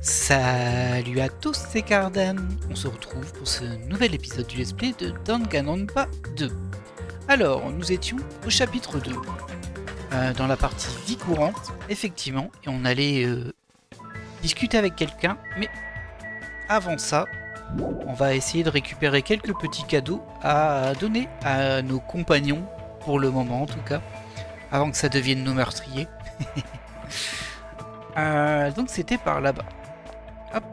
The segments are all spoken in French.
Salut à tous, c'est Cardan. On se retrouve pour ce nouvel épisode du let's play de Danganronpa 2. Alors, nous étions au chapitre 2, dans la partie vie courante, effectivement, et on allait discuter avec quelqu'un, mais avant ça, on va essayer de récupérer quelques petits cadeaux à donner à nos compagnons, pour le moment en tout cas, avant que ça devienne nos meurtriers. Donc c'était par là-bas. Hop.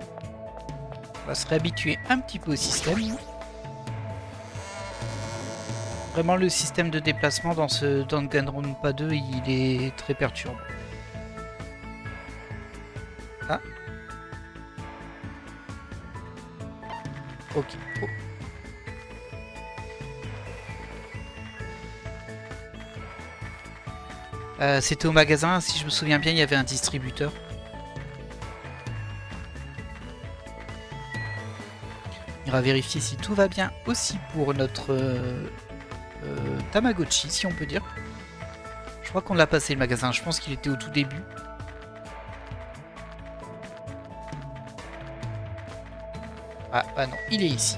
On va se réhabituer un petit peu au système. Vraiment, le système de déplacement dans ce Danganronpa 2, il est très perturbant. Ah. Ok. Oh. C'était au magasin, si je me souviens bien, il y avait un distributeur. On ira vérifier si tout va bien aussi pour notre Tamagotchi, si on peut dire. Je crois qu'on l'a passé le magasin, je pense qu'il était au tout début. Ah bah non, il est ici.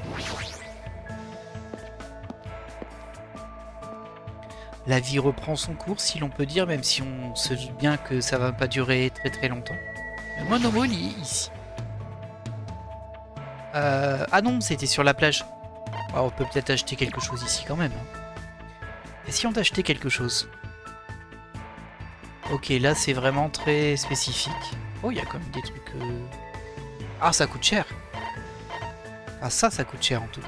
La vie reprend son cours, si l'on peut dire, même si on se doute bien que ça va pas durer très très longtemps. Le Monomo, il est ici. Ah non, c'était sur la plage. Alors, on peut peut-être acheter quelque chose ici quand même. Et si on achetait quelque chose? Ok, là c'est vraiment très spécifique. Oh, il y a quand même des trucs... Ah, ça coûte cher. Ah, ça coûte cher en tout cas.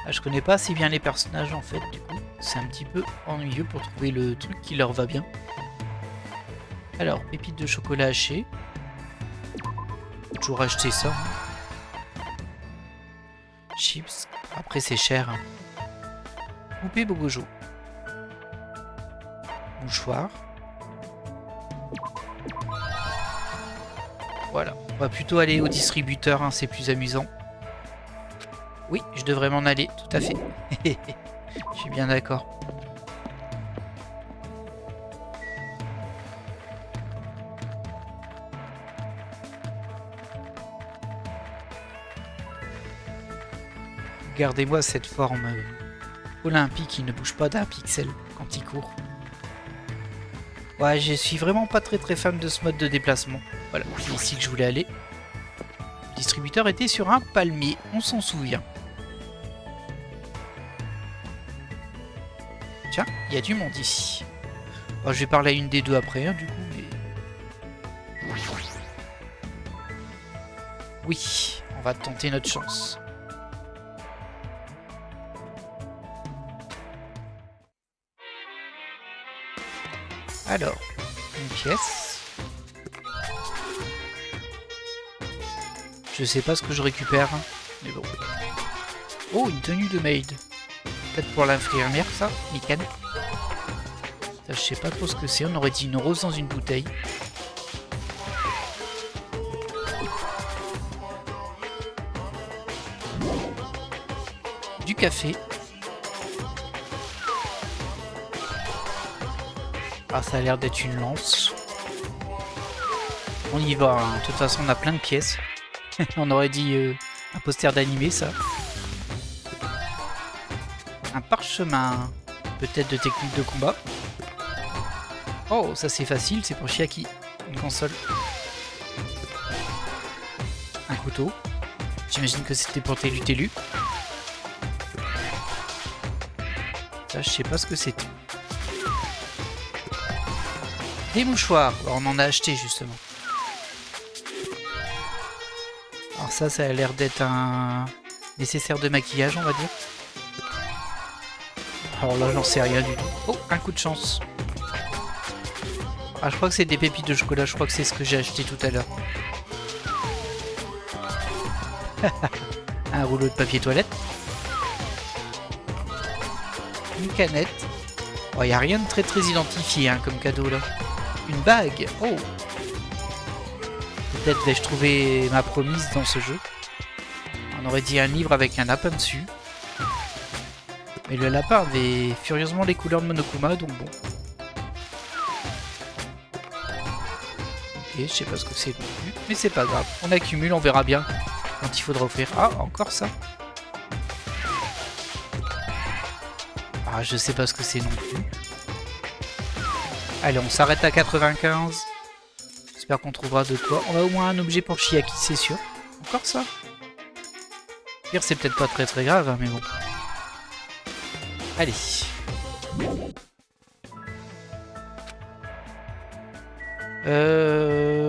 Ah, je connais pas assez bien les personnages en fait, du coup. C'est un petit peu ennuyeux pour trouver le truc qui leur va bien. Alors, pépites de chocolat haché. Faut toujours acheter ça. Chips. Après, c'est cher. Hein. Poupée Bogojo. Mouchoir. Voilà. On va plutôt aller au distributeur, hein, c'est plus amusant. Oui, je devrais m'en aller, tout à fait. Je suis bien d'accord. Regardez-moi cette forme olympique qui ne bouge pas d'un pixel quand il court. Ouais, je suis vraiment pas très fan de ce mode de déplacement. Voilà, c'est ici que je voulais aller. Le distributeur était sur un palmier, on s'en souvient. Tiens, il y a du monde ici. Bon, je vais parler à une des deux après, hein, du coup, mais... Oui, on va tenter notre chance. Alors, une pièce. Je sais pas ce que je récupère, hein, mais bon. Oh, une tenue de maid. Peut-être pour l'infirmière, ça, Mikan. Ça, je sais pas trop ce que c'est. On aurait dit une rose dans une bouteille. Du café. Ah, ça a l'air d'être une lance. On y va, hein. De toute façon, on a plein de pièces. On aurait dit un poster d'animé, ça. Un parchemin. Peut-être de technique de combat. Oh, ça c'est facile, c'est pour Chiaki. Une console. Un couteau. J'imagine que c'était pour Télu. Ça, je sais pas ce que c'était. Des mouchoirs. Alors, on en a acheté justement. Alors ça a l'air d'être un nécessaire de maquillage, on va dire. Alors là, j'en sais rien du tout. Oh, un coup de chance. Ah, je crois que c'est des pépites de chocolat. Je crois que c'est ce que j'ai acheté tout à l'heure. Un rouleau de papier toilette. Une canette. Oh, y a rien de très identifié, hein, comme cadeau là. Une bague. Oh. Peut-être vais-je trouver ma promise dans ce jeu. On aurait dit un livre avec un lapin dessus. Mais le lapin avait furieusement les couleurs de Monokuma, donc bon. Ok, je sais pas ce que c'est non plus, mais c'est pas grave. On accumule, on verra bien quand il faudra offrir. Ah, encore ça. Ah, je sais pas ce que c'est non plus. Allez, on s'arrête à 95. J'espère qu'on trouvera de quoi. On a au moins un objet pour Chiaki, c'est sûr. Encore ça. Pire, c'est peut-être pas très grave, hein, mais bon. Allez.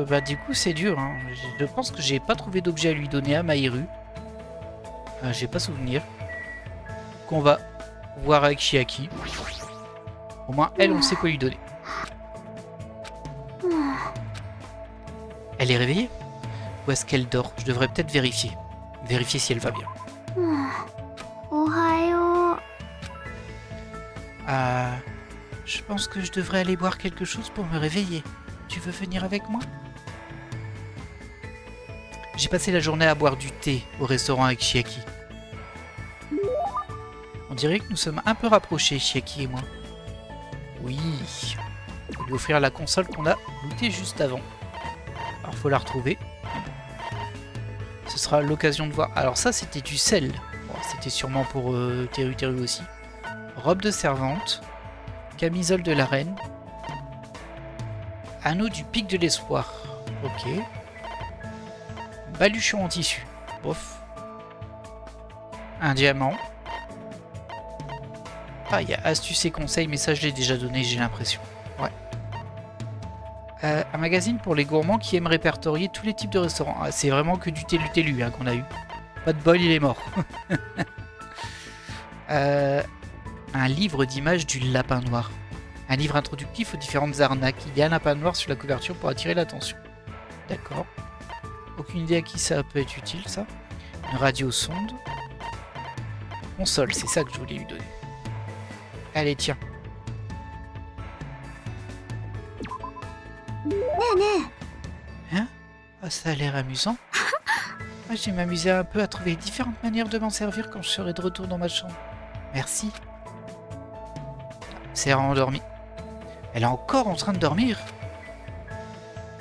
Bah du coup c'est dur, hein. Je pense que j'ai pas trouvé d'objet à lui donner à Mahiru. J'ai pas souvenir. Qu'on va voir avec Chiaki. Au moins elle, on sait quoi lui donner. Elle est réveillée? Ou est-ce qu'elle dort? Je devrais peut-être vérifier. Vérifier si elle va bien. Je pense que je devrais aller boire quelque chose pour me réveiller. Tu veux venir avec moi? J'ai passé la journée à boire du thé au restaurant avec Chiaki. On dirait que nous sommes un peu rapprochés, Chiaki et moi. Oui. On va lui offrir la console qu'on a lootée juste avant. Alors faut la retrouver. Ce sera l'occasion de voir. Alors ça c'était du sel. Bon, c'était sûrement pour Teru Teru aussi. Robe de servante. Camisole de la reine. Anneau du pic de l'espoir. Ok. Baluchon en tissu. Bof. Un diamant. Ah, il y a astuces et conseils, mais ça je l'ai déjà donné, j'ai l'impression. Ouais. Un magazine pour les gourmands qui aiment répertorier tous les types de restaurants. Ah, c'est vraiment que du télu hein, qu'on a eu. Pas de bol, il est mort. Un livre d'images du lapin noir. Un livre introductif aux différentes arnaques. Il y a un lapin noir sur la couverture pour attirer l'attention. D'accord. Aucune idée à qui ça peut être utile, ça. Une radio sonde. Console, c'est ça que je voulais lui donner. Allez, tiens. Hein? Oh, ça a l'air amusant. Moi, je vais m'amuser un peu à trouver différentes manières de m'en servir quand je serai de retour dans ma chambre. Merci. C'est endormi. Elle est encore en train de dormir.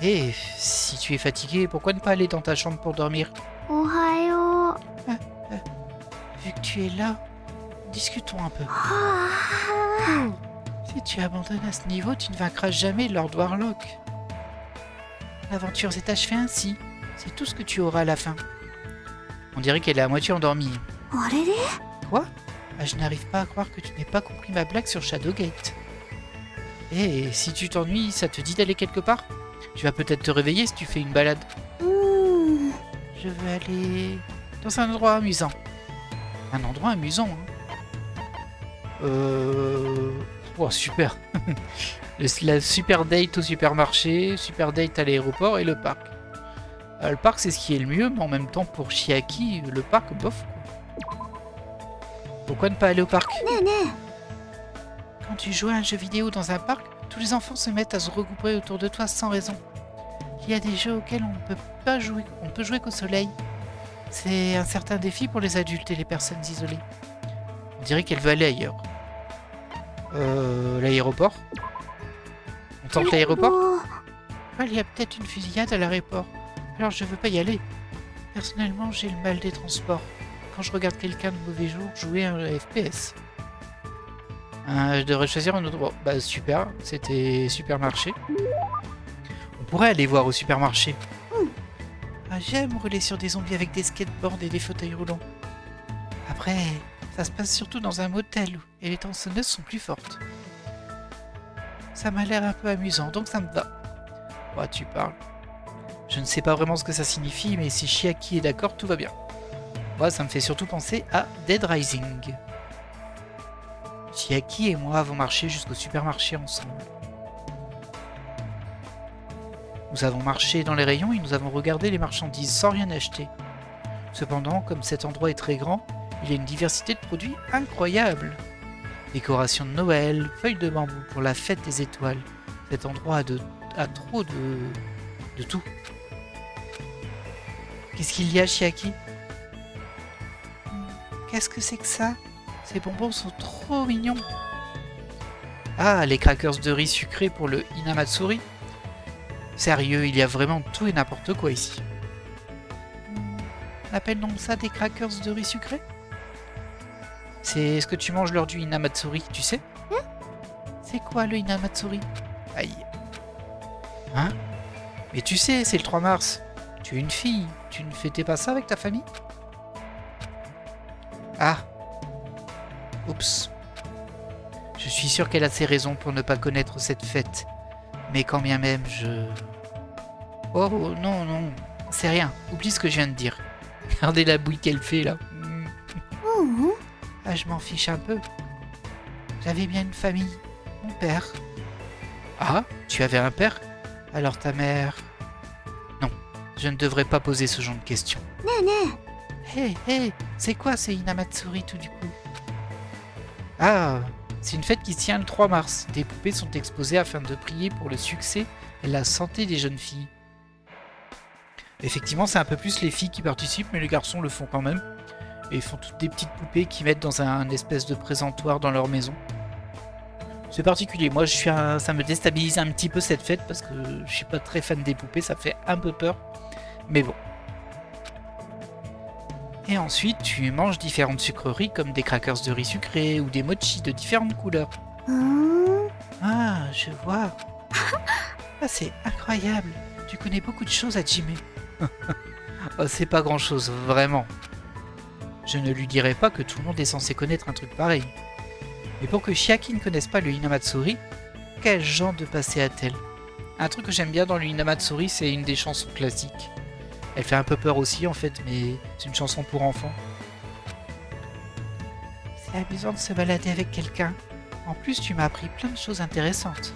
Et si tu es fatigué, pourquoi ne pas aller dans ta chambre pour dormir? Vu que tu es là, discutons un peu. Si tu abandonnes à ce niveau, tu ne vaincras jamais Lord Warlock. L'aventure s'est achevée ainsi. C'est tout ce que tu auras à la fin. On dirait qu'elle est à moitié endormie. Quoi? Je n'arrive pas à croire que tu n'aies pas compris ma blague sur Shadowgate. Et si tu t'ennuies, ça te dit d'aller quelque part? Tu vas peut-être te réveiller si tu fais une balade. Je veux aller dans un endroit amusant. Un endroit amusant, hein. Oh, super. La super date au supermarché, super date à l'aéroport et le parc. Le parc, c'est ce qui est le mieux, mais en même temps, pour Chiaki, le parc, bof. Pourquoi ne pas aller au parc? Quand tu joues à un jeu vidéo dans un parc, tous les enfants se mettent à se regrouper autour de toi sans raison. Il y a des jeux auxquels on ne peut pas jouer, on peut jouer qu'au soleil. C'est un certain défi pour les adultes et les personnes isolées. On dirait qu'elle veut aller ailleurs. L'aéroport? On tente l'aéroport? Il y a peut-être une fusillade à l'aéroport. Alors je veux pas y aller. Personnellement, j'ai le mal des transports. Quand je regarde quelqu'un de mauvais jour jouer à un FPS. Je devrais choisir un autre... Bon, bah super, c'était supermarché. On pourrait aller voir au supermarché. J'aime rouler sur des zombies avec des skateboards et des fauteuils roulants. Après, ça se passe surtout dans un motel et les tronçonneuses sont plus fortes. Ça m'a l'air un peu amusant, donc ça me va. Oh, tu parles. Je ne sais pas vraiment ce que ça signifie, mais si Chiaki est d'accord, tout va bien. Moi, ça me fait surtout penser à Dead Rising. Chiaki et moi avons marché jusqu'au supermarché ensemble. Nous avons marché dans les rayons et nous avons regardé les marchandises sans rien acheter. Cependant, comme cet endroit est très grand, il y a une diversité de produits incroyable. Décorations de Noël, feuilles de bambou pour la fête des étoiles. Cet endroit a trop de tout. Qu'est-ce qu'il y a, Chiaki? Qu'est-ce que c'est que ça? Ces bonbons sont trop mignons. Ah, les crackers de riz sucré pour le Hinamatsuri. Sérieux, il y a vraiment tout et n'importe quoi ici. On appelle donc ça des crackers de riz sucré? C'est ce que tu manges lors du Hinamatsuri, tu sais? C'est quoi le Hinamatsuri? Aïe. Hein? Mais tu sais, c'est le 3 mars. Tu es une fille, tu ne fêtais pas ça avec ta famille? Ah. Oups. Je suis sûr qu'elle a ses raisons pour ne pas connaître cette fête. Mais quand bien même, Oh non, non, c'est rien. Oublie ce que je viens de dire. Regardez la bouille qu'elle fait là. Ah, je m'en fiche un peu. J'avais bien une famille. Mon père. Ah, tu avais un père? Alors ta mère... Non, je ne devrais pas poser ce genre de questions. Hé, c'est quoi ce Hinamatsuri tout du coup? Ah, c'est une fête qui se tient le 3 mars. Des poupées sont exposées afin de prier pour le succès et la santé des jeunes filles. Effectivement, c'est un peu plus les filles qui participent, mais les garçons le font quand même. Et ils font toutes des petites poupées qu'ils mettent dans un espèce de présentoir dans leur maison. C'est particulier. Moi, ça me déstabilise un petit peu cette fête parce que je suis pas très fan des poupées, ça fait un peu peur. Mais bon. Et ensuite, tu manges différentes sucreries comme des crackers de riz sucré ou des mochis de différentes couleurs. Ah, je vois. Ah, c'est incroyable. Tu connais beaucoup de choses, Hajime. Oh, c'est pas grand chose, vraiment. Je ne lui dirai pas que tout le monde est censé connaître un truc pareil. Mais pour que Chiaki ne connaisse pas le Hinamatsuri, quel genre de passé a-t-elle? Un truc que j'aime bien dans le Hinamatsuri, c'est une des chansons classiques. Elle fait un peu peur aussi en fait, mais c'est une chanson pour enfants. C'est amusant de se balader avec quelqu'un. En plus, tu m'as appris plein de choses intéressantes.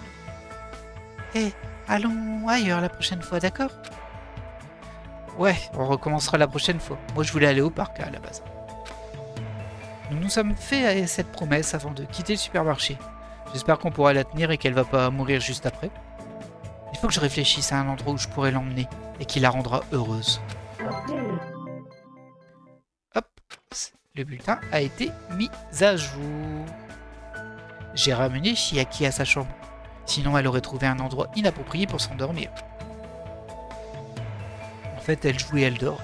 Hé, allons ailleurs la prochaine fois, d'accord? Ouais, on recommencera la prochaine fois. Moi, je voulais aller au parc à la base. Nous nous sommes fait cette promesse avant de quitter le supermarché. J'espère qu'on pourra la tenir et qu'elle va pas mourir juste après. Il faut que je réfléchisse à un endroit où je pourrais l'emmener et qui la rendra heureuse. Hop, le bulletin a été mis à jour. J'ai ramené Chiaki à sa chambre. Sinon, elle aurait trouvé un endroit inapproprié pour s'endormir. En fait, elle joue et elle dort.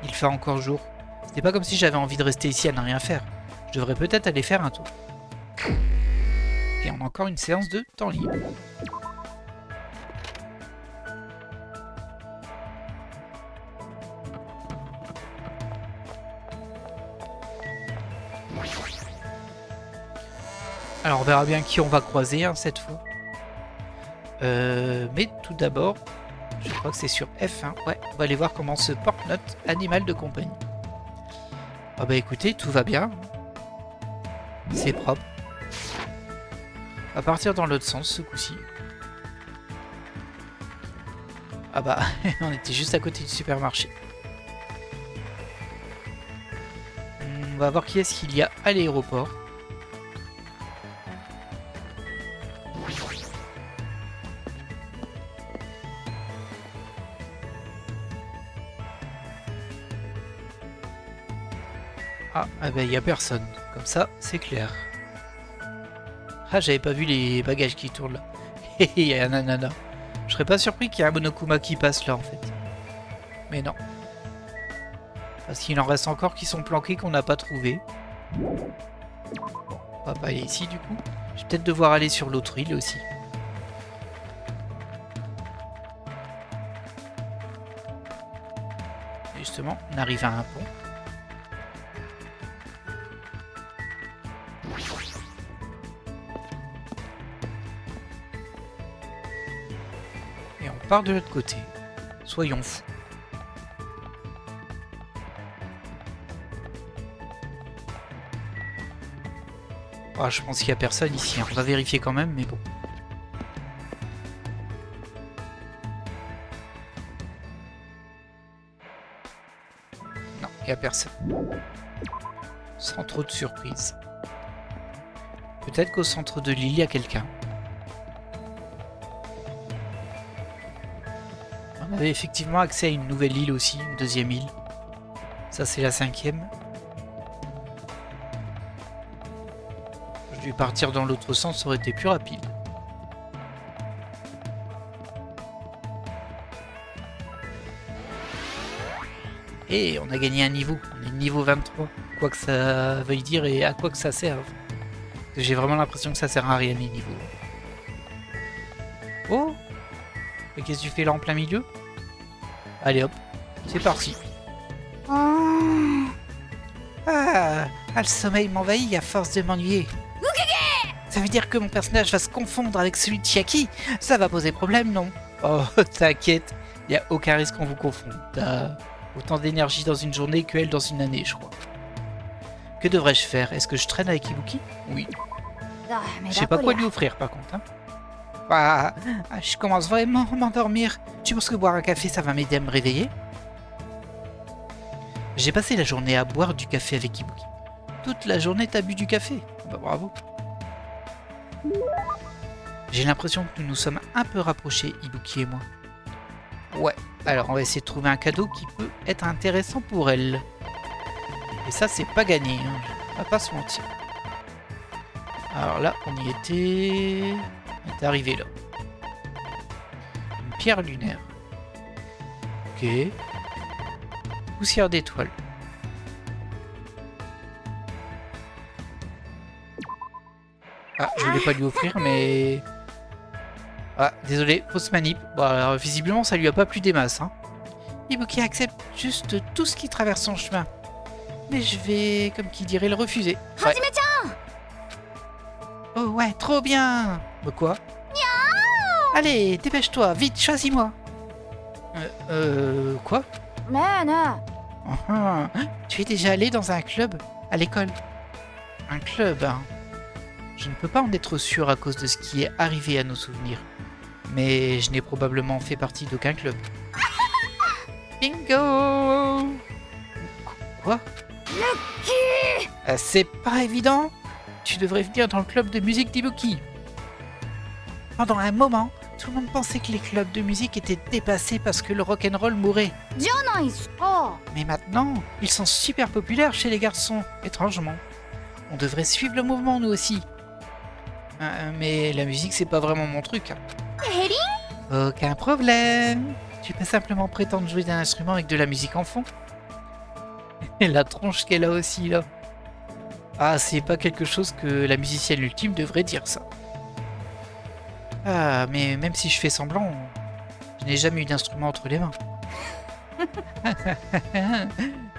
Il fait encore jour. C'était pas comme si j'avais envie de rester ici à ne rien faire. Je devrais peut-être aller faire un tour. Et on a encore une séance de temps libre. Alors on verra bien qui on va croiser cette fois. Mais tout d'abord, je crois que c'est sur F1. Ouais, on va aller voir comment se porte notre animal de compagnie. Ah bah écoutez, tout va bien. C'est propre. On va partir dans l'autre sens ce coup-ci. Ah bah, on était juste à côté du supermarché. On va voir qui est-ce qu'il y a à l'aéroport. Ah bah il n'y a personne. Comme ça, c'est clair. Ah, j'avais pas vu les bagages qui tournent là. Il y a un ananas. Je serais pas surpris qu'il y ait un Monokuma qui passe là en fait. Mais non. Parce qu'il en reste encore qui sont planqués qu'on n'a pas trouvé. Bon, on va pas aller ici du coup. Je vais peut-être devoir aller sur l'autre île aussi. Et justement, on arrive à un pont. Et on part de l'autre côté. Soyons fous. Ah, je pense qu'il n'y a personne ici. On va vérifier quand même, mais bon. Non, il n'y a personne. Sans trop de surprise. Peut-être qu'au centre de l'île, il y a quelqu'un. On avait effectivement accès à une nouvelle île aussi, une deuxième île. Ça, c'est la 5e. Je vais partir dans l'autre sens, ça aurait été plus rapide. Et on a gagné un niveau. On est niveau 23. Quoi que ça veuille dire et à quoi que ça serve. J'ai vraiment l'impression que ça sert à rien les niveaux. Oh! Et qu'est-ce que tu fais là en plein milieu? Allez hop, c'est parti. Ah, le sommeil m'envahit à force de m'ennuyer. Ça veut dire que mon personnage va se confondre avec celui de Chiaki? Ça va poser problème, non? Oh, t'inquiète, il n'y a aucun risque qu'on vous confonde. T'as autant d'énergie dans une journée qu'elle dans une année, je crois. Que devrais-je faire? Est-ce que je traîne avec Ibuki? Oui. Je sais pas quoi lui offrir par contre. Hein. Ah, je commence vraiment à m'endormir. Tu penses que boire un café, ça va m'aider à me réveiller? J'ai passé la journée à boire du café avec Ibuki. Toute la journée, t'as bu du café? Bah bravo. J'ai l'impression que nous nous sommes un peu rapprochés, Ibuki et moi. Ouais, alors on va essayer de trouver un cadeau qui peut être intéressant pour elle. Et ça, c'est pas gagné, hein. On va pas se mentir. Alors là, on y était... On est arrivé là. Une pierre lunaire. Ok. Poussière d'étoile. Ah, je voulais pas lui offrir, mais... Ah, désolé, fausse manip. Bon, alors, visiblement, ça lui a pas plu des masses. Hein. Ibuki accepte juste tout ce qui traverse son chemin. Mais je vais, comme qui dirait, le refuser. Ouais. Oh ouais, trop bien. Quoi? Allez, dépêche-toi, vite, choisis-moi. Quoi? Tu es déjà allé dans un club à l'école? Un club, hein. Je ne peux pas en être sûr à cause de ce qui est arrivé à nos souvenirs. Mais je n'ai probablement fait partie d'aucun club. Bingo! Quoi? C'est pas évident. Tu devrais venir dans le club de musique d'Ibuki. Pendant un moment, tout le monde pensait que les clubs de musique étaient dépassés parce que le rock'n'roll mourait. Mais maintenant, ils sont super populaires chez les garçons, étrangement. On devrait suivre le mouvement, nous aussi. Mais la musique, c'est pas vraiment mon truc. Aucun problème. Tu peux simplement prétendre jouer d'un instrument avec de la musique en fond. Et la tronche qu'elle a aussi, là. Ah, c'est pas quelque chose que la musicienne ultime devrait dire, ça. Ah, mais même si je fais semblant, je n'ai jamais eu d'instrument entre les mains.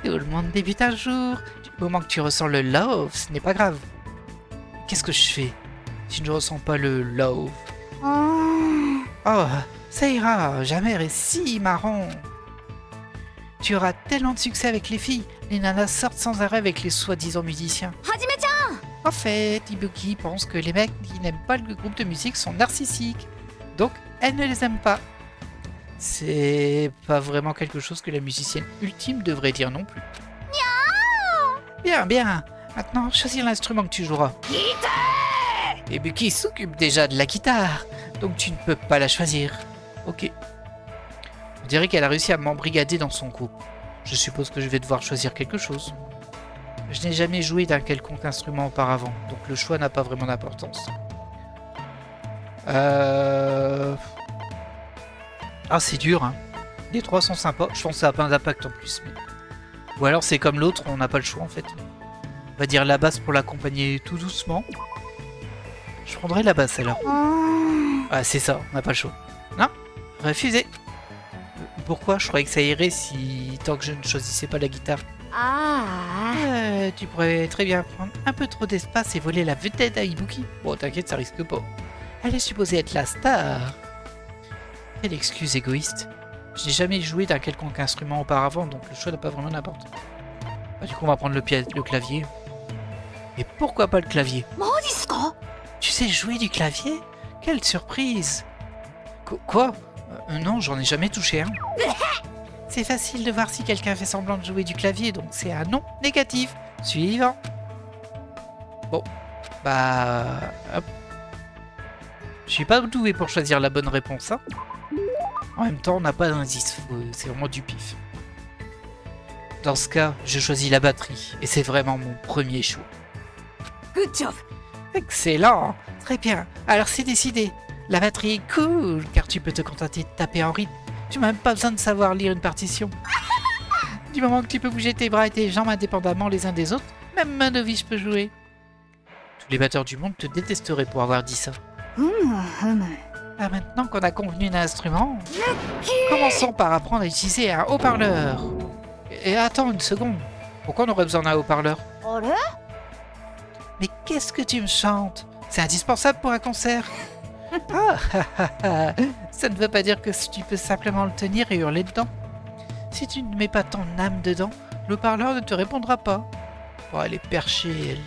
Tout le monde débute un jour. Du moment que tu ressens le love, ce n'est pas grave. Qu'est-ce que je fais si je ne ressens pas le love? Oh, ça ira, Jamère est si marrant. Tu auras tellement de succès avec les filles. Les nanas sortent sans arrêt avec les soi-disant musiciens. En fait, Ibuki pense que les mecs qui n'aiment pas le groupe de musique sont narcissiques. Donc, elle ne les aime pas. C'est pas vraiment quelque chose que la musicienne ultime devrait dire non plus. Bien, bien. Maintenant, choisis l'instrument que tu joueras. Ibuki s'occupe déjà de la guitare, donc tu ne peux pas la choisir. Ok. On dirait qu'elle a réussi à m'embrigader dans son groupe. Je suppose que je vais devoir choisir quelque chose. Je n'ai jamais joué d'un quelconque instrument auparavant, donc le choix n'a pas vraiment d'importance. Ah, c'est dur, hein. Les trois sont sympas. Je pense que ça n'a pas d'impact en plus. Mais... Ou alors c'est comme l'autre, on n'a pas le choix en fait. On va dire la basse pour l'accompagner tout doucement. Je prendrai la basse alors. Ah, c'est ça, on n'a pas le choix. Non, refusé. Pourquoi? Je croyais que ça irait si tant que je ne choisissais pas la guitare. Tu pourrais très bien prendre un peu trop d'espace et voler la vedette à Ibuki. Bon, t'inquiète, ça risque pas. Elle est supposée être la star. Quelle excuse égoïste. Je n'ai jamais joué d'un quelconque instrument auparavant, donc le choix n'a pas vraiment d'importance. Du coup, on va prendre le clavier. Et pourquoi pas le clavier? Tu sais jouer du clavier? Quelle surprise! Quoi? Non, j'en ai jamais touché un. C'est facile de voir si quelqu'un fait semblant de jouer du clavier, donc c'est un non négatif. Suivant. Bon, bah... Hop. Je suis pas doué pour choisir la bonne réponse, hein. En même temps, on n'a pas d'indice, c'est vraiment du pif. Dans ce cas, je choisis la batterie, et c'est vraiment mon premier choix. Good job. Excellent, très bien. Alors c'est décidé. La batterie est cool, car tu peux te contenter de taper en rythme. Tu n'as même pas besoin de savoir lire une partition. Du moment que tu peux bouger tes bras et tes jambes indépendamment les uns des autres, même un novice peut jouer. Tous les batteurs du monde te détesteraient pour avoir dit ça. Ah, maintenant qu'on a convenu d'un instrument, commençons par apprendre à utiliser un haut-parleur. Et attends une seconde, pourquoi on aurait besoin d'un haut-parleur? Mais qu'est-ce que tu me chantes? C'est indispensable pour un concert. Ça ne veut pas dire que tu peux simplement le tenir et hurler dedans. Si tu ne mets pas ton âme dedans, le haut-parleur ne te répondra pas. Oh, elle est perchée, elle.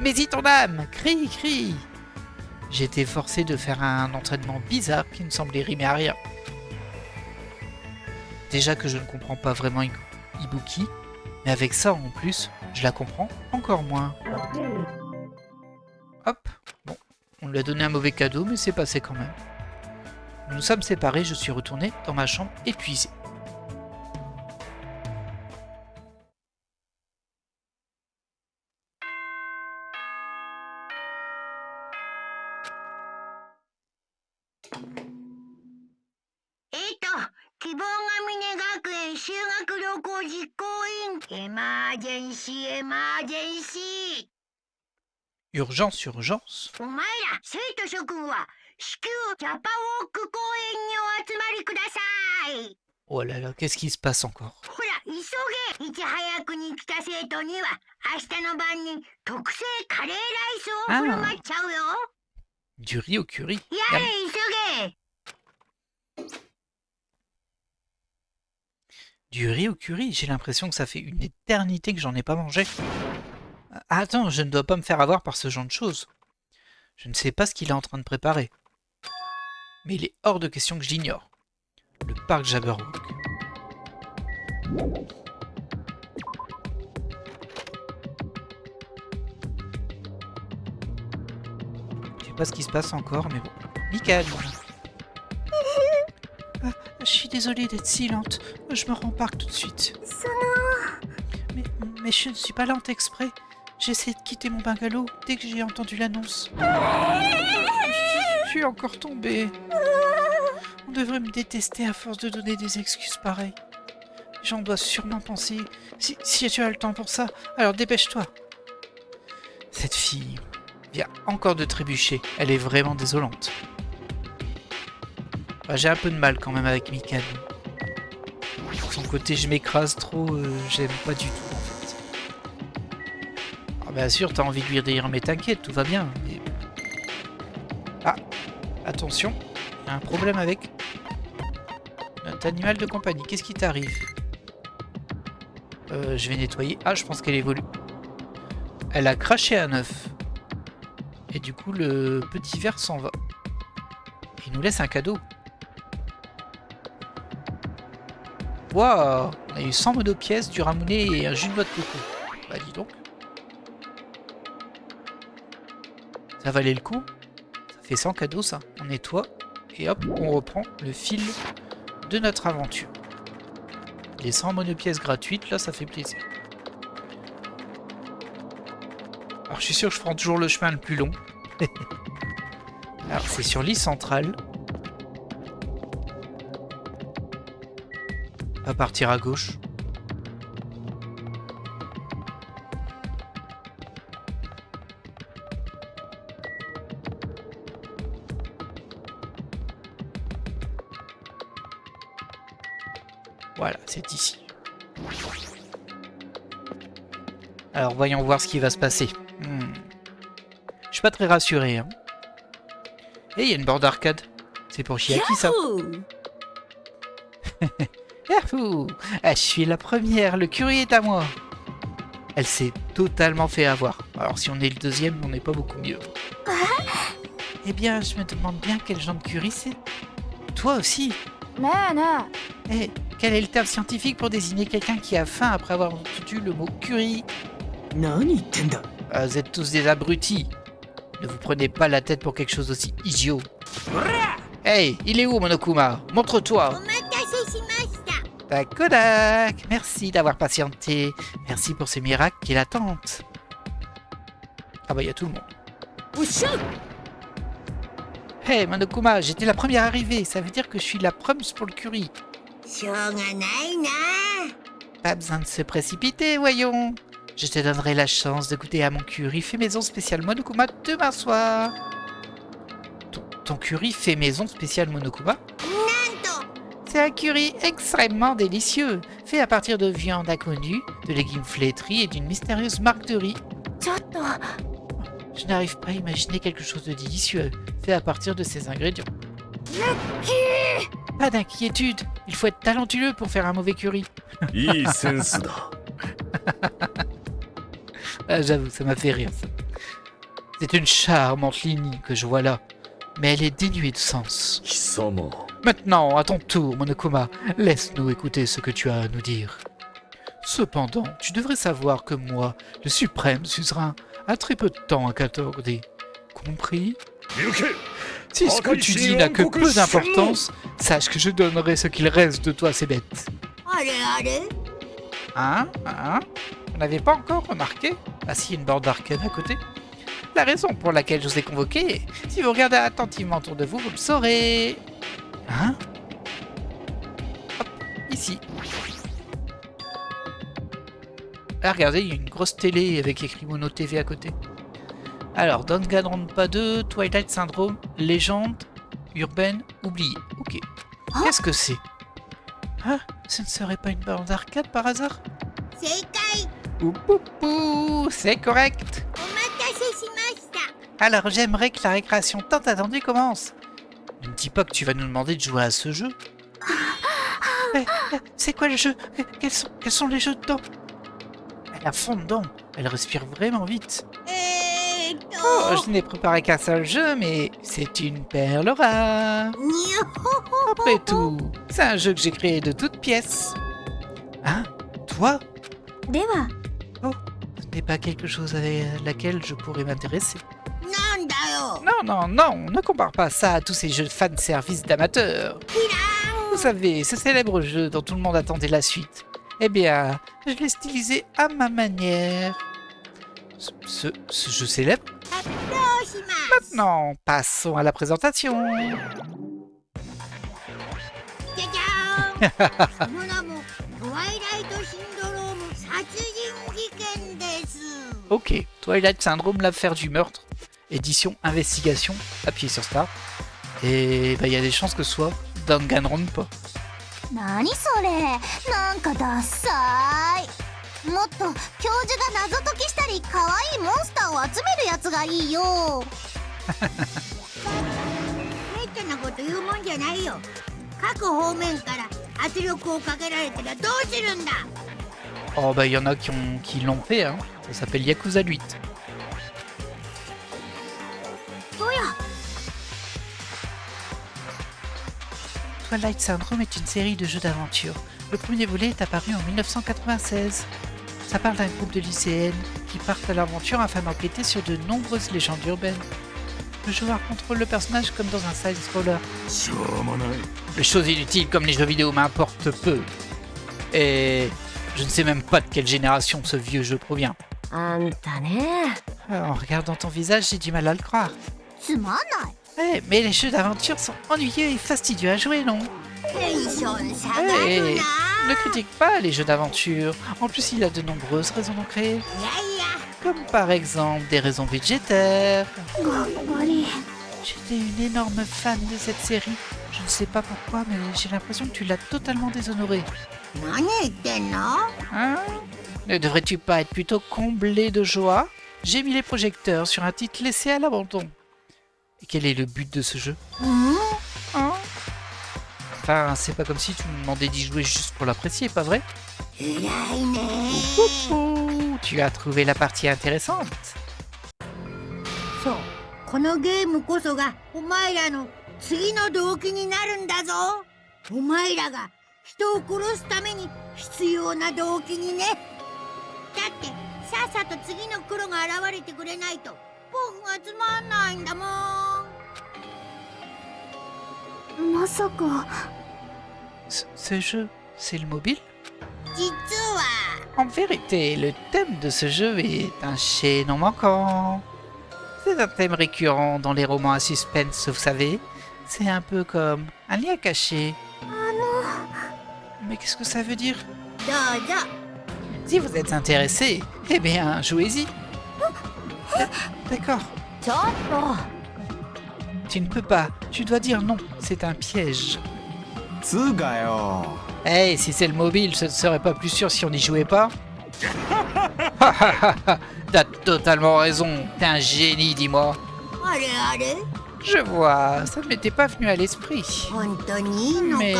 Mets-y ton âme, crie, crie. J'ai été forcé de faire un entraînement bizarre qui ne semblait rimer à rien. Déjà que je ne comprends pas vraiment Ibuki, mais avec ça en plus, je la comprends encore moins. Hop, bon, on lui a donné un mauvais cadeau, mais c'est passé quand même. Nous nous sommes séparés, je suis retourné dans ma chambre épuisé. Urgence, urgence. Oh là là, qu'est-ce qui se passe encore? Du riz au curry. Du riz au curry, j'ai l'impression que ça fait une éternité que j'en ai pas mangé. Attends, je ne dois pas me faire avoir par ce genre de choses. Je ne sais pas ce qu'il est en train de préparer. Mais il est hors de question que je l'ignore. Le parc Jabberwock. Je sais pas ce qui se passe encore, mais bon. Michael. Je suis désolée d'être si lente. Je me rends au parc tout de suite. Mais je ne suis pas lente exprès. J'ai essayé de quitter mon bungalow dès que j'ai entendu l'annonce. Je suis encore tombée. On devrait me détester à force de donner des excuses pareilles. J'en dois sûrement penser. Si tu as le temps pour ça, alors dépêche-toi. Cette fille vient encore de trébucher. Elle est vraiment désolante. J'ai un peu de mal quand même avec Mikan. Son côté je m'écrase trop, j'aime pas du tout en fait. Bien sûr, t'as envie de lui dire mais t'inquiète, tout va bien. Mais... Ah, attention, il y a un problème avec notre animal de compagnie. Qu'est-ce qui t'arrive? Je vais nettoyer. Ah, je pense qu'elle évolue. Elle a craché un œuf. Et du coup, le petit ver s'en va. Il nous laisse un cadeau. Waouh, on a eu 100 monopièces, du ramounet et un jus de noix de coco. Bah dis donc. Ça valait le coup. Ça fait 100 cadeaux ça. On nettoie. Et hop, on reprend le fil de notre aventure. Les 100 monopièces gratuites, là, ça fait plaisir. Alors je suis sûr que je prends toujours le chemin le plus long. Alors c'est sur l'île centrale. On va partir à gauche. Voilà, c'est ici. Alors voyons voir ce qui va se passer. Je suis pas très rassuré. Hein. Et il y a une borne d'arcade. C'est pour Chiaki ça. Yahoo! Je suis la première, le curry est à moi. Elle s'est totalement fait avoir. Alors si on est le deuxième, on n'est pas beaucoup mieux. Eh bien, je me demande bien quel genre de curry c'est. Toi aussi. Eh, quel est le terme scientifique pour désigner quelqu'un qui a faim après avoir entendu le mot curry? Vous êtes tous des abrutis. Ne vous prenez pas la tête pour quelque chose d'aussi idiot. Hey, il est où Monokuma? Montre-toi. Kodak, merci d'avoir patienté. Merci pour ce miracle qui est l'attente. Ah bah il y a tout le monde. Hey Monokuma, j'étais la première arrivée. Ça veut dire que je suis la prums pour le curry. しょうがないな。 Pas besoin de se précipiter, voyons. Je te donnerai la chance de goûter à mon curry fait maison spécial Monokuma demain soir. Ton curry fait maison spécial Monokuma? なんと C'est un curry extrêmement délicieux, fait à partir de viande inconnue, de légumes flétris et d'une mystérieuse marque de riz. ちょっと Je n'arrive pas à imaginer quelque chose de délicieux, fait à partir de ces ingrédients. ラッキー Pas d'inquiétude, il faut être talentueux pour faire un mauvais curry. いいセンスだ。 Ah, j'avoue, ça m'a fait rire. Ça. C'est une charmante ligne que je vois là, mais elle est dénuée de sens. 貴様。 Maintenant, à ton tour, Monokuma, laisse-nous écouter ce que tu as à nous dire. Cependant, tu devrais savoir que moi, le suprême suzerain, a très peu de temps à t'accorder. Compris? 行け。 Si ce que tu dis n'a que peu d'importance, sache que je donnerai ce qu'il reste de toi à ces bêtes. あれあれ Hein? Vous n'avez pas encore remarqué? Ah si, il y a une borne d'arcade à côté. La raison pour laquelle je vous ai convoqué, si vous regardez attentivement autour de vous, vous le saurez. Hein? Hop, ici. Ah, regardez, il y a une grosse télé avec écrit Mono TV à côté. Alors, Danganronpa 2, Twilight Syndrome, légende urbaine oubliée. Ok. Qu'est-ce que c'est? Ah, ce ne serait pas une borne d'arcade par hasard? 正解 Oupoupou, c'est correct. お待たせしました Alors, j'aimerais que la récréation tant attendue commence. Ne me dis pas que tu vas nous demander de jouer à ce jeu. C'est quoi le jeu? Quels sont les jeux dedans? Elle a fond dedans. Elle respire vraiment vite. Oh, je n'ai préparé qu'un seul jeu, mais c'est une perle rare. にょほほ Après tout, c'est un jeu que j'ai créé de toutes pièces. Hein? Toi? では Ce n'est pas quelque chose avec laquelle je pourrais m'intéresser. なんだよ Non, ne compare pas ça à tous ces jeux de fanservice d'amateurs. Vous savez, ce célèbre jeu dont tout le monde attendait la suite. Eh bien, je l'ai stylisé à ma manière. Ce jeu célèbre? 発表します Maintenant, passons à la présentation. じゃじゃーんその名もトワイライトシンドローム殺人事件です Ok, Twilight Syndrome, l'affaire du meurtre. Édition investigation, appuyez sur Start. Et bah, il y a des chances que ce soit Danganronpa. 何それなんかダッサいもっと教授が謎解きしたり可愛いモンスターを集めるやつがいいよめったなこと言うもんじゃないよ各方面から圧力をかけられたらどうするんだ Oh bah il y en a qui l'ont fait, hein. Ça s'appelle Yakuza 8. おや Twilight Syndrome est une série de jeux d'aventure. Le premier volet est apparu en 1996. Ça parle d'un groupe de lycéennes qui partent à l'aventure afin d'enquêter sur de nombreuses légendes urbaines. Le joueur contrôle le personnage comme dans un side-scroller. しょうもない。 Les choses inutiles comme les jeux vidéo m'importent peu. Et je ne sais même pas de quelle génération ce vieux jeu provient. あんたね En regardant ton visage, j'ai du mal à le croire. つまんない Mais les jeux d'aventure sont ennuyeux et fastidieux à jouer, non? テンション下がる Hey, な ne critique pas les jeux d'aventure. En plus, il y a de nombreuses raisons d'en créer. いやいや Comme par exemple des raisons budgétaires. がっぱり J'étais une énorme fan de cette série. Je ne sais pas pourquoi, mais j'ai l'impression que tu l'as totalement déshonorée. 何言ってんの Hein? Ne devrais-tu pas être plutôt comblé de joie? J'ai mis les projecteurs sur un titre laissé à l'abandon. Et quel est le but de ce jeu? うん Hein? Enfin, c'est pas comme si tu me demandais d'y jouer juste pour l'apprécier, pas vrai? 偉いね Ouh, tu as trouvé la partie intéressante. そうこのゲームこそがお前らの次の動機になるんだぞお前らが人を殺すために必要な動機にねだってさっさと次の黒が現れてくれないと僕がつまんないんだもんまさか Ce jeu, c'est le mobile? 実は En vérité, le thème de ce jeu est un chaînon manquant. C'est un thème récurrent dans les romans à suspense, vous savez. C'est un peu comme un lien caché. Mais qu'est-ce que ça veut dire? どうぞ。 Si vous êtes intéressé, eh bien, jouez-y. D'accord. ちょっと。 Tu ne peux pas. Tu dois dire non. C'est un piège. つうかよ。 Hey, si c'est le mobile, ce ne serait pas plus sûr si on n'y jouait pas? T'as totalement raison. T'es un génie, dis-moi. あれあれ Je vois, ça ne m'était pas venu à l'esprit. 本当にいいのか Mais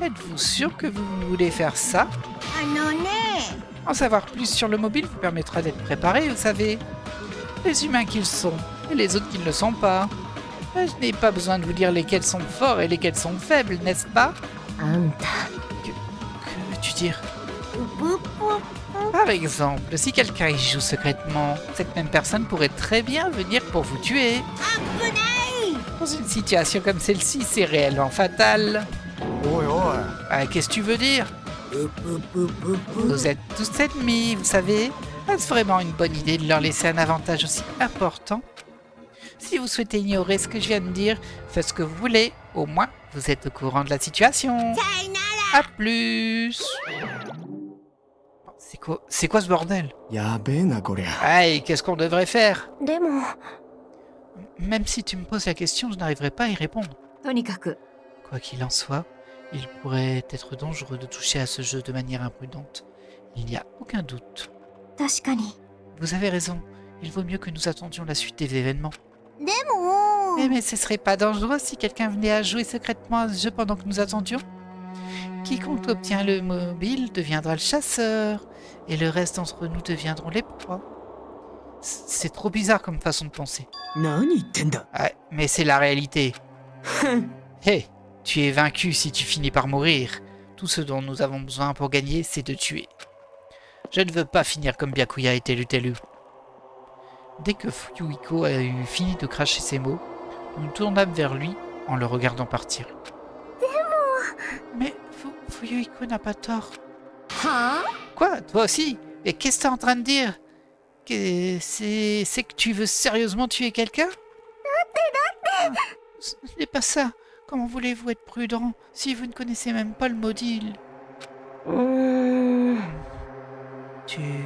な êtes-vous sûr que vous voulez faire ça? あのね En savoir plus sur le mobile vous permettra d'être préparé, vous savez. Les humains qu'ils sont, et les autres qui ne le sont pas. Je n'ai pas besoin de vous dire lesquels sont forts et lesquels sont faibles, n'est-ce pas? あんた Que veux-tu dire? ぷっぷ Par exemple, si quelqu'un y joue secrètement, cette même personne pourrait très bien venir pour vous tuer. 危ない Dans une situation comme celle-ci, c'est réellement fatal. おいおい。 Ah, qu'est-ce que tu veux dire? ぷぷぷぷぷ Vous êtes tous ennemis, vous savez. Est-ce vraiment une bonne idée de leur laisser un avantage aussi important? Si vous souhaitez ignorer ce que je viens de dire, faites ce que vous voulez. Au moins, vous êtes au courant de la situation. さいなら À plus. C'est quoi ce bordel? やべえなこりゃ。 Aïe, qu'est-ce qu'on devrait faire? でも Même si tu me poses la question, je n'arriverai pas à y répondre. とにかく Quoi qu'il en soit, il pourrait être dangereux de toucher à ce jeu de manière imprudente. Il n'y a aucun doute. 確かに Vous avez raison. Il vaut mieux que nous attendions la suite des événements. でも Mais ce serait pas dangereux si quelqu'un venait à jouer secrètement à ce jeu pendant que nous attendions? Quiconque obtient le mobile deviendra le chasseur, et le reste d'entre nous deviendront les proies. C'est trop bizarre comme façon de penser. 何言ってんだ。 Ouais, mais c'est la réalité. Hé, tu es vaincu si tu finis par mourir. Tout ce dont nous avons besoin pour gagner, c'est de tuer. Je ne veux pas finir comme Byakuya et Telu. Dès que Fuyuhiko a eu fini de cracher ses mots, nous nous tournâmes vers lui en le regardant partir. Mais Fuyuhiko n'a pas tort. はあ Quoi? Toi aussi? Et qu'est-ce que t'es en train de dire? C'est que tu veux sérieusement tuer quelqu'un? Ce n'est pas ça. Comment voulez-vous être prudent si vous ne connaissez même pas le mobile? うーん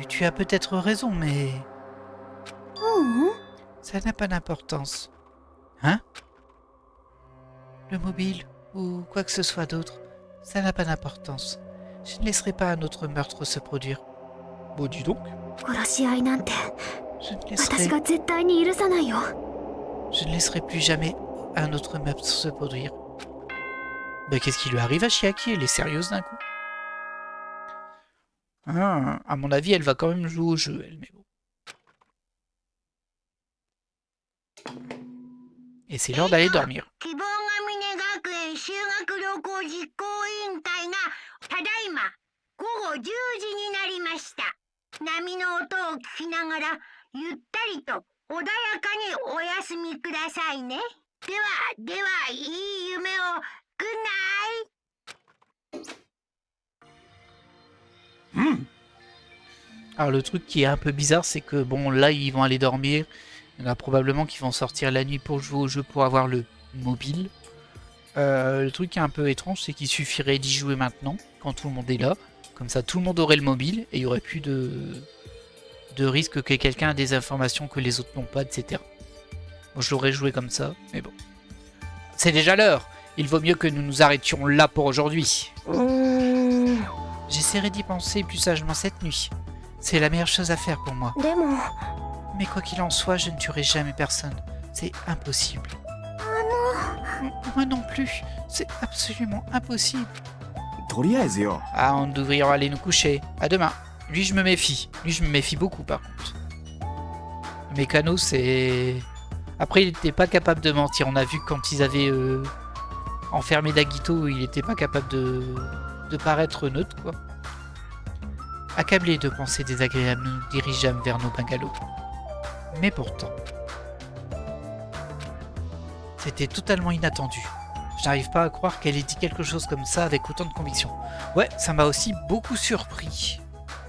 Tu as peut-être raison, mais ううん ça n'a pas d'importance. Hein? Le mobile, ou quoi que ce soit d'autre, ça n'a pas d'importance. Je ne laisserai pas un autre meurtre se produire. Bon, dis donc. 殺し合いなんて Je ne 私 laisserai, が絶対に許さないよ je ne laisserai plus jamais un autre meurtre se produire. Mais qu'est-ce qui lui arrive à Chiaki? Elle est sérieuse d'un coup. Ah, à mon avis, elle va quand même jouer au jeu, elle, mais bon. Et c'est l'heure d'aller dormir. 希望ヶ峰学園修学旅行実行委員会がただいま午後10時になりました。波の音を聞きながらゆったりと穏やかにお休みくださいね。ではいい夢を。グッナイ。 Alors le truc qui est un peu bizarre, c'est que bon là ils vont aller dormir. Il y en a probablement qui vont sortir la nuit pour jouer au jeu pour avoir le mobile. Le truc qui est un peu étrange, c'est qu'il suffirait d'y jouer maintenant, quand tout le monde est là. Comme ça tout le monde aurait le mobile et il n'y aurait plus de risque que quelqu'un ait des informations que les autres n'ont pas, etc. Bon, je l'aurais joué comme ça, mais bon. C'est déjà l'heure. Il vaut mieux que nous nous arrêtions là pour aujourd'hui. うーん J'essaierai d'y penser plus sagement cette nuit. C'est la meilleure chose à faire pour moi. でも Mais quoi qu'il en soit, je ne tuerai jamais personne. C'est impossible. Moi non plus. C'est absolument impossible. とりあえずよ。 Ah, on devrait aller nous coucher. À demain. Lui, je me méfie. Lui, je me méfie beaucoup, par contre. Mécano, c'est... Après, il n'était pas capable de mentir. On a vu que quand ils avaient enfermé Dagito, il n'était pas capable de paraître neutre, quoi. Accablés de pensées désagréables, nous nous dirigeâmes vers nos bungalows. Mais pourtant... C'était totalement inattendu. Je n'arrive pas à croire qu'elle ait dit quelque chose comme ça avec autant de conviction. Ouais, ça m'a aussi beaucoup surpris.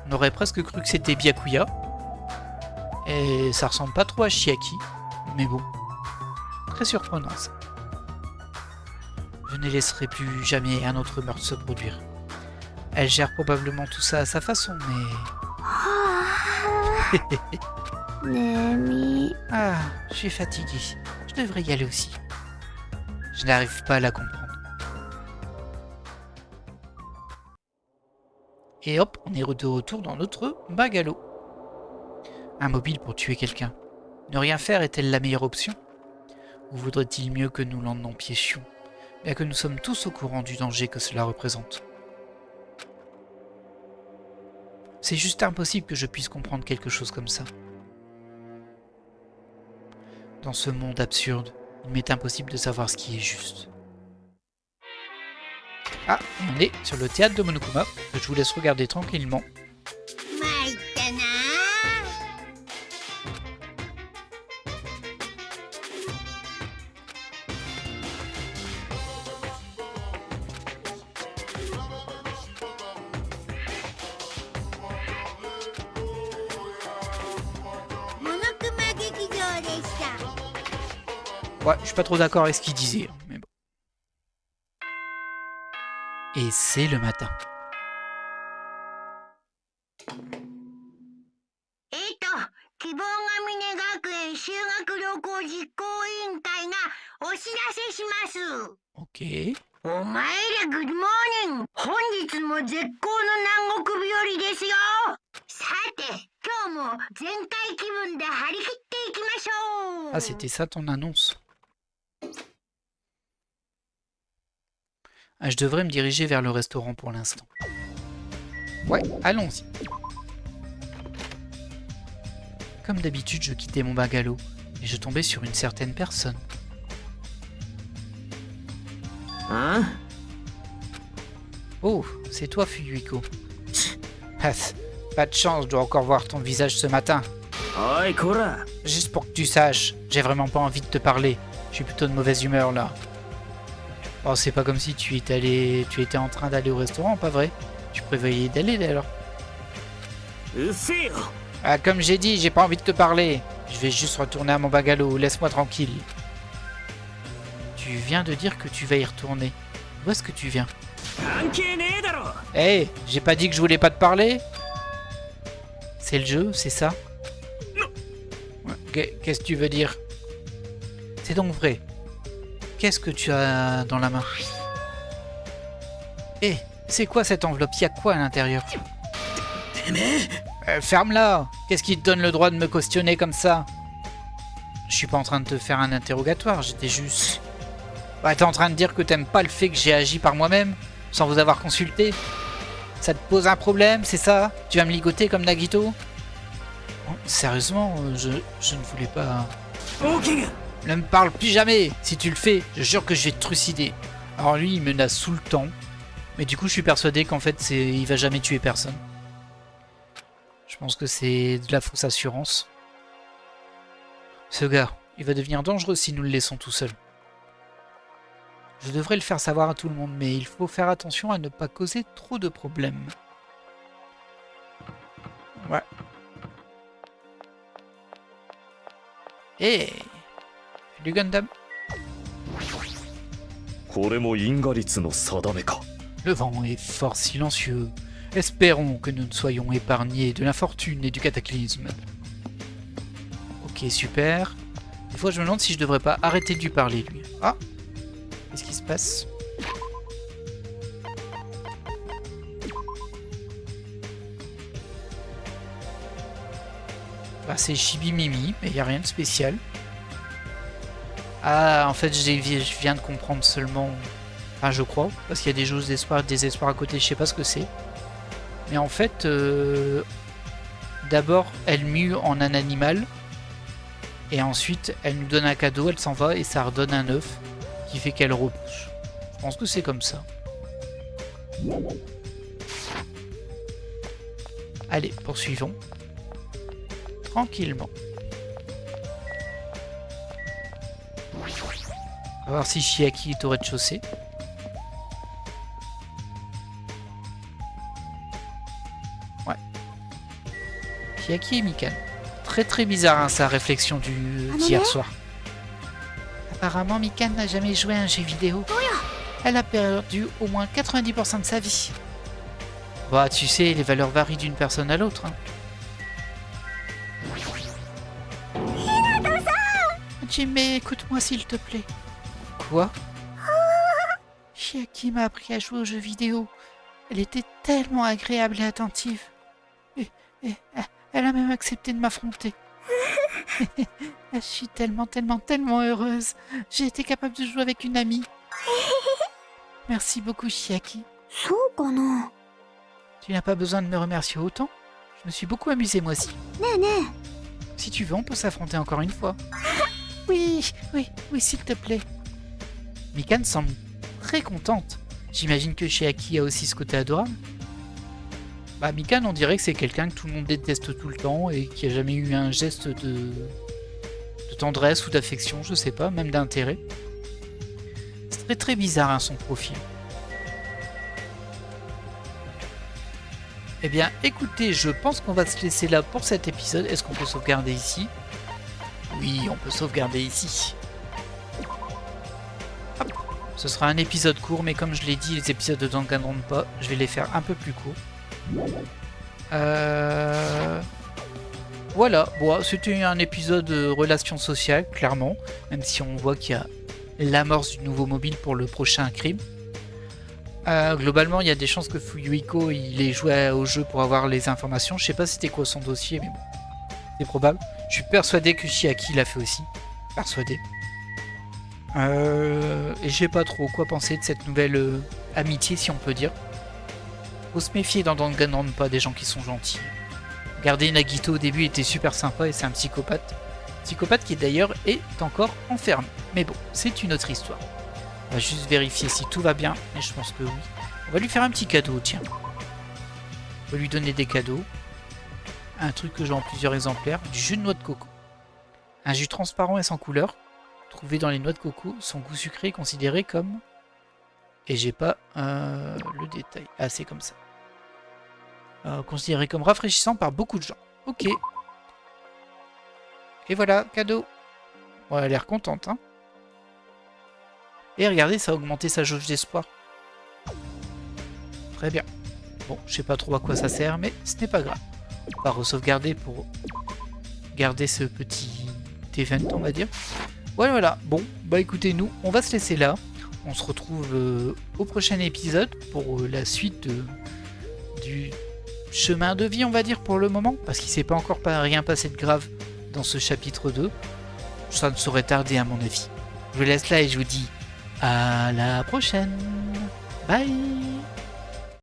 On aurait presque cru que c'était Byakuya. Et ça ressemble pas trop à Chiaki. Mais bon. Très surprenant ça. Je ne laisserai plus jamais un autre meurtre se produire. Elle gère probablement tout ça à sa façon, mais... はあ眠い Ah, je suis fatiguée. Je devrais y aller aussi. Je n'arrive pas à la comprendre. Et hop, on est de retour dans notre bungalow. Un mobile pour tuer quelqu'un. Ne rien faire est-elle la meilleure option? Ou vaudrait-il mieux que nous l'en empêchions, bien que nous sommes tous au courant du danger que cela représente? C'est juste impossible que je puisse comprendre quelque chose comme ça. Dans ce monde absurde, il m'est impossible de savoir ce qui est juste. Ah, et on est sur le théâtre de Monokuma, que je vous laisse regarder tranquillement. 参ったなモノクマ劇場でした Ouais, je suis pas trop d'accord avec ce qu'il disait, mais bon. Et c'est le matin. 希望ヶ峰学園修学旅行実行委員会がお知らせします。 Ok. お前らグッドモーニング。本日も絶好の南国日和ですよ。さて、今日も全開気分で張り切っていきましょう。 Ah, c'était ça ton annonce. Ah, je devrais me diriger vers le restaurant pour l'instant. Ouais, allons-y. Comme d'habitude, je quittais mon bungalow et je tombais sur une certaine personne. あ Oh, c'est toi, Fuyuiko. Paf, pas de chance, je dois encore voir ton visage ce matin. おいこら Juste pour que tu saches, j'ai vraiment pas envie de te parler. Je suis plutôt de mauvaise humeur là. Oh, c'est pas comme si tu étais en train d'aller au restaurant, pas vrai? Tu prévoyais d'aller alors? うっせえよ Ah, comme j'ai dit, j'ai pas envie de te parler. Je vais juste retourner à mon bungalow, laisse-moi tranquille. Tu viens de dire que tu vas y retourner. Où est-ce que tu viens? 関係ねえだろ Hey, j'ai pas dit que je voulais pas te parler? C'est le jeu, c'est ça? Ouais, qu'est-ce que tu veux dire? C'est donc vrai. Qu'est-ce que tu as dans la main? Eh, c'est quoi cette enveloppe? Y a quoi à l'intérieur? Ferme-la! Qu'est-ce qui te donne le droit de me questionner comme ça? Je suis pas en train de te faire un interrogatoire, j'étais juste... Bah, t'es en train de dire que t'aimes pas le fait que j'ai agi par moi-même, sans vous avoir consulté? Ça te pose un problème, c'est ça? Tu vas me ligoter comme Nagito? Oh, sérieusement, je ne voulais pas... 大きが Ne me parle plus jamais. Si tu le fais, je jure que je vais te trucider. Alors lui, il menace sous le temps. Mais du coup, je suis persuadé qu'en fait, il va jamais tuer personne. Je pense que c'est de la fausse assurance. Ce gars, il va devenir dangereux si nous le laissons tout seul. Je devrais le faire savoir à tout le monde, mais il faut faire attention à ne pas causer trop de problèmes. Ouais. Et... du Gundam. これも因果率の定めか Le vent est fort silencieux. Espérons que nous ne soyons épargnés de l'infortune et du cataclysme. Ok, super. Des fois, je me demande si je devrais pas arrêter de lui parler, lui. Ah! Qu'est-ce qui se passe? Bah, c'est Chibi Mimi, mais il n'y a rien de spécial. Ah, en fait, je viens de comprendre seulement... Enfin, je crois, parce qu'il y a des choses d'espoir, des espoirs à côté, je sais pas ce que c'est. Mais en fait, d'abord, elle mue en un animal. Et ensuite, elle nous donne un cadeau, elle s'en va et ça redonne un œuf qui fait qu'elle repousse. Je pense que c'est comme ça. Allez, poursuivons. Tranquillement. On va voir si Chiaki est au rez-de-chaussée. Ouais. Chiaki et Mikan. Très bizarre hein, sa réflexion d'hier soir. Apparemment, Mikan n'a jamais joué à un jeu vidéo. Elle a perdu au moins 90% de sa vie. Bah, tu sais, les valeurs varient d'une personne à l'autre. Hein. Jimmy, écoute-moi s'il te plaît. Quoi? Chiaki m'a appris à jouer aux jeux vidéo. Elle était tellement agréable et attentive. Et elle a même accepté de m'affronter. Je suis tellement heureuse. J'ai été capable de jouer avec une amie. Merci beaucoup, Chiaki. そうかな。 Tu n'as pas besoin de me remercier autant. Je me suis beaucoup amusée moi aussi. ねえねえ。 Si tu veux, on peut s'affronter encore une fois. Oui, s'il te plaît. Mikan semble très contente. J'imagine que Chiaki a aussi ce côté adorable. Bah, Mikan, on dirait que c'est quelqu'un que tout le monde déteste tout le temps et qui a jamais eu un geste de tendresse ou d'affection, je sais pas, même d'intérêt. C'est très bizarre hein, son profil. Eh bien, écoutez, je pense qu'on va se laisser là pour cet épisode. Est-ce qu'on peut sauvegarder ici? Oui, on peut sauvegarder ici. Hop. Ce sera un épisode court, mais comme je l'ai dit, les épisodes de Danganronpa, je vais les faire un peu plus courts. Voilà, bon, c'était un épisode de relations sociales, clairement, même si on voit qu'il y a l'amorce du nouveau mobile pour le prochain crime. Globalement, il y a des chances que Fuyuhiko il ait joué au jeu pour avoir les informations. Je sais pas c'était quoi son dossier, mais bon, c'est probable. Je suis persuadé que Chiaki l'a fait aussi. Persuadé. Et je sais pas trop quoi penser de cette nouvelle amitié, si on peut dire. Faut se méfier dans Danganronpa des gens qui sont gentils. Regardez, Nagito au début était super sympa et c'est un psychopathe. Psychopathe qui d'ailleurs est encore enfermé. Mais bon, c'est une autre histoire. On va juste vérifier si tout va bien, mais je pense que oui. On va lui faire un petit cadeau, tiens. On va lui donner des cadeaux. Un truc que j'ai en plusieurs exemplaires, du jus de noix de coco. Un jus transparent et sans couleur, trouvé dans les noix de coco, son goût sucré est considéré comme... Et j'ai pas le détail. Ah, c'est comme ça. Considéré comme rafraîchissant par beaucoup de gens. Ok. Et voilà, cadeau. Bon, elle a l'air contente, hein. Et regardez, ça a augmenté sa jauge d'espoir. Très bien. Bon, je sais pas trop à quoi ça sert, mais ce n'est pas grave. On va re-sauvegarder pour garder ce petit event, on va dire. Voilà. Bon, bah écoutez, nous, on va se laisser là. On se retrouve au prochain épisode pour la suite du chemin de vie, on va dire, pour le moment. Parce qu'il ne s'est pas encore rien passé de grave dans ce chapitre 2. Ça ne saurait tarder, à mon avis. Je vous laisse là et je vous dis à la prochaine. Bye.